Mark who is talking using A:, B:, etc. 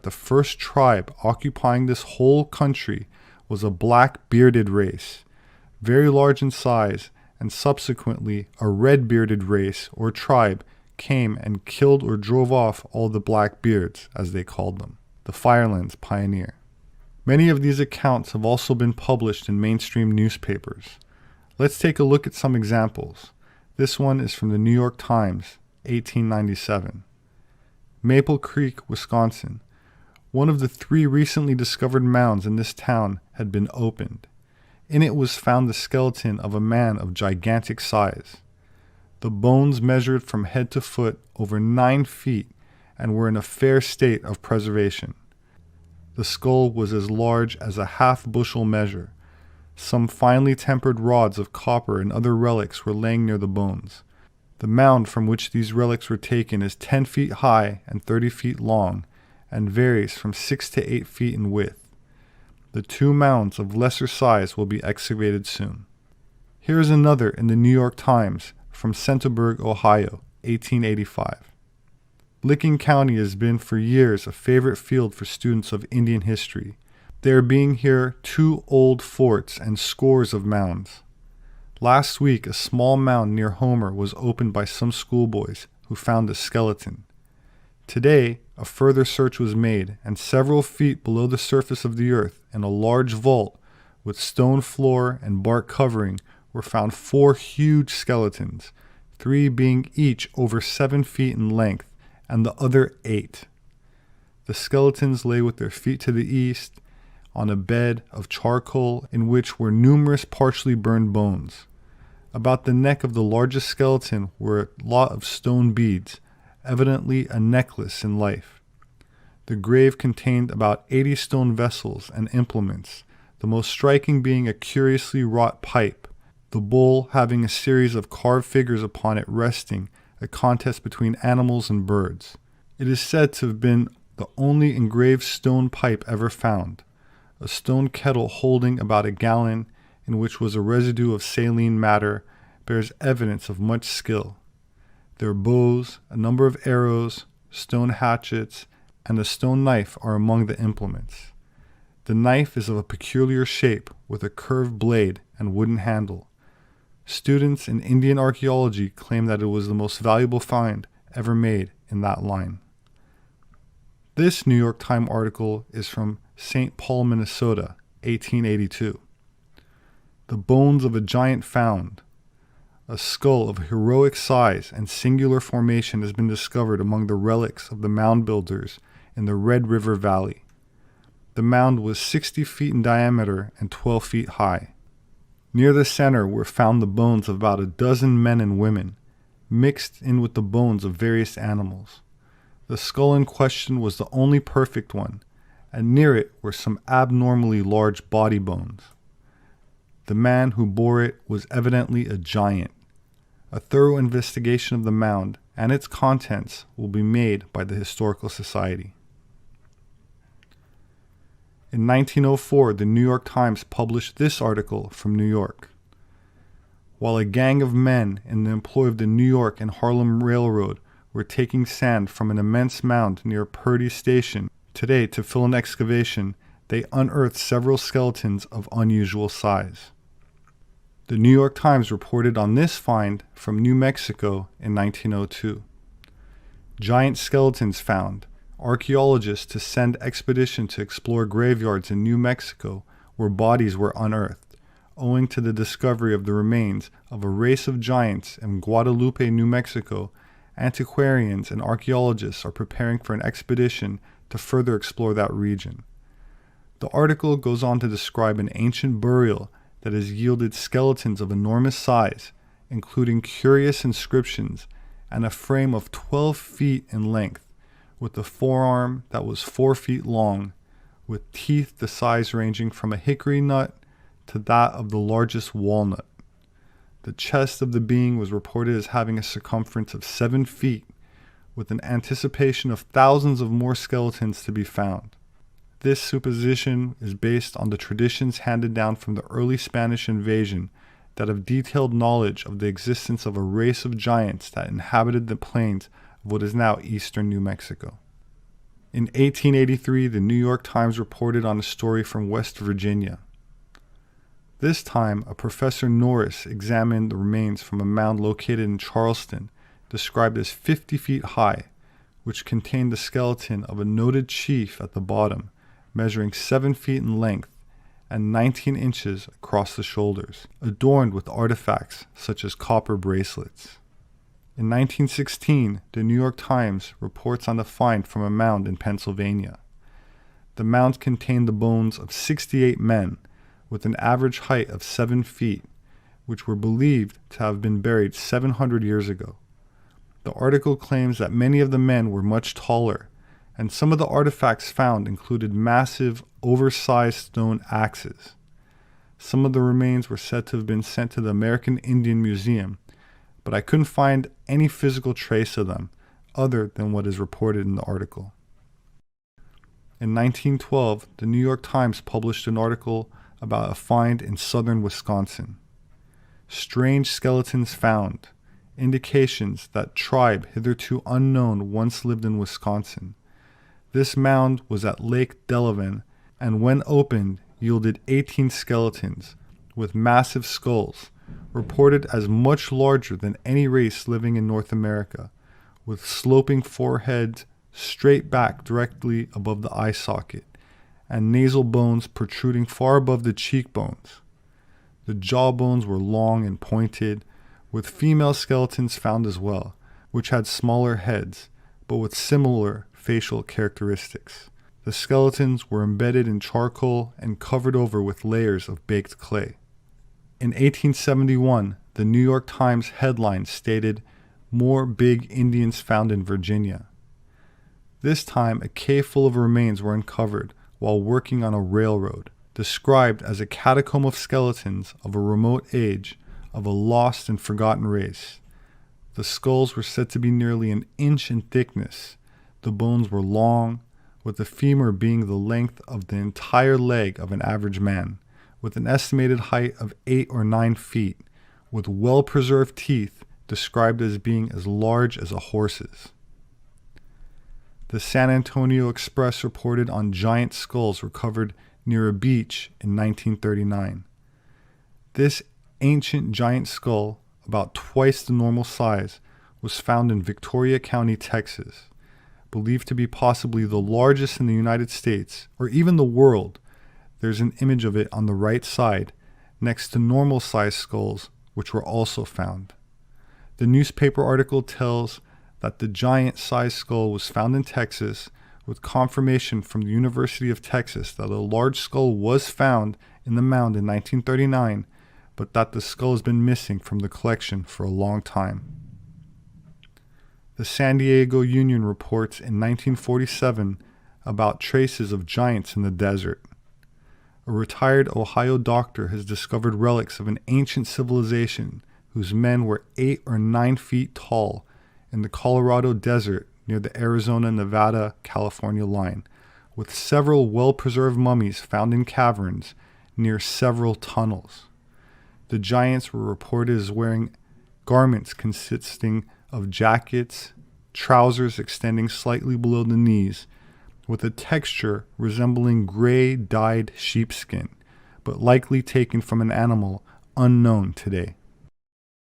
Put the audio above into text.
A: The first tribe occupying this whole country was a black bearded race, very large in size, and subsequently a red bearded race or tribe came and killed or drove off all the Blackbeards, as they called them, the Firelands pioneer. Many of these accounts have also been published in mainstream newspapers. Let's take a look at some examples. This one is from the New York Times, 1897. Maple Creek, Wisconsin. One of the 3 recently discovered mounds in this town had been opened. In it was found the skeleton of a man of gigantic size. The bones measured from head to foot over 9 feet and were in a fair state of preservation. The skull was as large as a half-bushel measure. Some finely tempered rods of copper and other relics were laying near the bones. The mound from which these relics were taken is 10 feet high and 30 feet long, and varies from 6 to 8 feet in width. The 2 mounds of lesser size will be excavated soon. Here is another in the New York Times from Centerburg, Ohio, 1885. Licking County has been for years a favorite field for students of Indian history. There being here 2 old forts and scores of mounds. Last week, a small mound near Homer was opened by some schoolboys who found a skeleton. Today, a further search was made, and several feet below the surface of the earth, in a large vault with stone floor and bark covering, were found 4 huge skeletons, 3 being each over 7 feet in length, and the other 8. The skeletons lay with their feet to the east, on a bed of charcoal in which were numerous partially burned bones. About the neck of the largest skeleton were a lot of stone beads, evidently a necklace in life. The grave contained about 80 stone vessels and implements, the most striking being a curiously wrought pipe, the bowl having a series of carved figures upon it resting, a contest between animals and birds. It is said to have been the only engraved stone pipe ever found. A stone kettle holding about a gallon, in which was a residue of saline matter, bears evidence of much skill. Their bows, a number of arrows, stone hatchets, and a stone knife are among the implements. The knife is of a peculiar shape, with a curved blade and wooden handle. Students in Indian archaeology claim that it was the most valuable find ever made in that line. This New York Times article is from St. Paul, Minnesota, 1882. The bones of a giant found. A skull of heroic size and singular formation has been discovered among the relics of the mound builders in the Red River Valley. The mound was 60 feet in diameter and 12 feet high. Near the center were found the bones of about a dozen men and women, mixed in with the bones of various animals. The skull in question was the only perfect one, and near it were some abnormally large body bones. The man who bore it was evidently a giant. A thorough investigation of the mound and its contents will be made by the Historical Society. In 1904, the New York Times published this article from New York. While a gang of men in the employ of the New York and Harlem Railroad were taking sand from an immense mound near Purdy Station today to fill an excavation, they unearthed several skeletons of unusual size. The New York Times reported on this find from New Mexico in 1902. Giant skeletons found. Archaeologists to send expedition to explore graveyards in New Mexico where bodies were unearthed, owing to the discovery of the remains of a race of giants in Guadalupe, New Mexico. Antiquarians and archaeologists are preparing for an expedition to further explore that region. The article goes on to describe an ancient burial that has yielded skeletons of enormous size, including curious inscriptions and a frame of 12 feet in length, with a forearm that was 4 feet long, with teeth the size ranging from a hickory nut to that of the largest walnut. The chest of the being was reported as having a circumference of 7 feet, with an anticipation of thousands of more skeletons to be found. This supposition is based on the traditions handed down from the early Spanish invasion that have detailed knowledge of the existence of a race of giants that inhabited the plains of what is now eastern New Mexico. In 1883, the New York Times reported on a story from West Virginia. This time, a Professor Norris examined the remains from a mound located in Charleston, described as 50 feet high, which contained the skeleton of a noted chief at the bottom, measuring 7 feet in length and 19 inches across the shoulders, adorned with artifacts such as copper bracelets. In 1916, the New York Times reports on the find from a mound in Pennsylvania. The mound contained the bones of 68 men, with an average height of 7 feet, which were believed to have been buried 700 years ago. The article claims that many of the men were much taller, and some of the artifacts found included massive, oversized stone axes. Some of the remains were said to have been sent to the American Indian Museum, but I couldn't find any physical trace of them other than what is reported in the article. In 1912, the New York Times published an article about a find in southern Wisconsin. Strange skeletons found, indications that tribe hitherto unknown once lived in Wisconsin. This mound was at Lake Delavan, and when opened yielded 18 skeletons with massive skulls, reported as much larger than any race living in North America, with sloping foreheads straight back directly above the eye socket, and nasal bones protruding far above the cheekbones. The jawbones were long and pointed, with female skeletons found as well, which had smaller heads, but with similar facial characteristics. The skeletons were embedded in charcoal and covered over with layers of baked clay. In 1871, the New York Times headline stated, "More big Indians found in Virginia." This time, a cave full of remains were uncovered while working on a railroad, described as a catacomb of skeletons of a remote age of a lost and forgotten race. The skulls were said to be nearly an inch in thickness. The bones were long, with the femur being the length of the entire leg of an average man, with an estimated height of 8 or 9 feet, with well-preserved teeth described as being as large as a horse's. The San Antonio Express reported on giant skulls recovered near a beach in 1939. This ancient giant skull, about twice the normal size, was found in Victoria County, Texas, believed to be possibly the largest in the United States, or even the world. There's an image of it on the right side, next to normal-sized skulls, which were also found. The newspaper article tells that the giant-sized skull was found in Texas, with confirmation from the University of Texas that a large skull was found in the mound in 1939, but that the skull has been missing from the collection for a long time. The San Diego Union reports in 1947 about traces of giants in the desert. A retired Ohio doctor has discovered relics of an ancient civilization whose men were 8 or 9 feet tall in the Colorado desert near the Arizona-Nevada-California line, with several well-preserved mummies found in caverns near several tunnels. The giants were reported as wearing garments consisting of jackets, trousers extending slightly below the knees, with a texture resembling gray dyed sheepskin, but likely taken from an animal unknown today.